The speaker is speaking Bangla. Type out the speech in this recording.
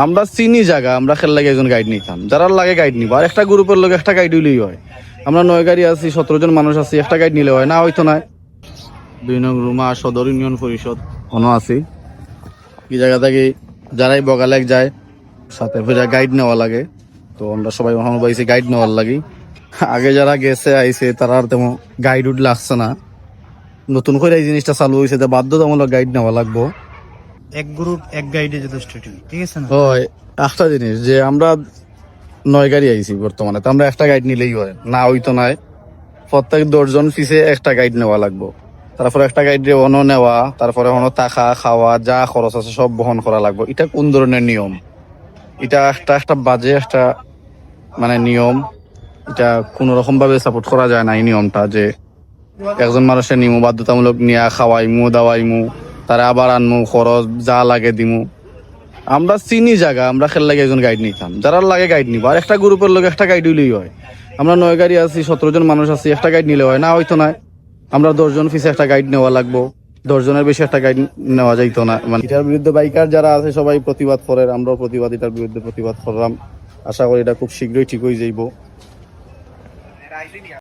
আমরা চিনি জায়গা, আমরা খেল লাগে একজন গাইড নিতাম, যারা লাগে গাইড নিব, আর একটা গ্রুপের লোক একটা গাইড হইলেই হয়। আমরা 9 গাড়ি আছি, 17 জন মানুষ আছি, একটা গাইড নিলে হয় না, হয়তো না। 2 নং রুমা সদর ইউনিয়ন পরিষদ কোনো আছি কি জায়গা থেকে যারাই বগালেক যায় সাথে ফিরে গাইড নেওয়া লাগে। তো আমরা সবাই ওখানে পাইছি গাইড নেওয়ার লাগি। আগে যারা গেছে আইছে তারা আর তেমন গাইড উঠলে আসছে না, নতুন করে এই জিনিসটা চালু হয়েছে যে বাধ্যতামূলক গাইড নেওয়া লাগবো। এক গ্রুপ এক গাইডে যথেষ্ট, ঠিক আছে না? হয় একটা জিনিস যে আমরা 9 গাড়ি আইছি বর্তমানে, তো আমরা একটা গাইড নিলেই হয় না, হইতো নাই। প্রত্যেক 10 জন পিছে একটা গাইড নেওয়া লাগবো। তারপরে একটা গাইড অন্য নেওয়া, তারপরে অন্য থাকা খাওয়া যা খরচ আছে সব বহন করা লাগবে। এটা কোন ধরনের নিয়ম? এটা একটা বাজে একটা মানে নিয়ম। এটা কোন রকম ভাবে সাপোর্ট করা যায় না এই নিয়মটা, যে একজন মানুষের নিমু বাধ্যতামূলক নিয়ে খাওয়াইমু দাওয়াইমু, তারা আবার আনমু, খরচ যা লাগে দিমু। আমরা চিনি জায়গা, আমরা খেল লাগে একজন গাইড নিতাম, যারা লাগে গাইড নিব, আর একটা গ্রুপের লোক একটা গাইড হইলেই হয়। আমরা 9 গাড়ি আছি, 17 জন মানুষ আছি, একটা গাইড নিলে হয় না, হয়তো না। আমরা 10 জন পিছে একটা গাইড নেওয়া লাগবো, 10 জনের বেশি একটা গাইড নেওয়া যাইতো না। মানে এটার বিরুদ্ধে বাইকার যারা আছে সবাই প্রতিবাদ করে, আমরাও প্রতিবাদ এটার বিরুদ্ধে প্রতিবাদ করলাম। আশা করি এটা খুব শীঘ্রই ঠিক হয়ে যাইব।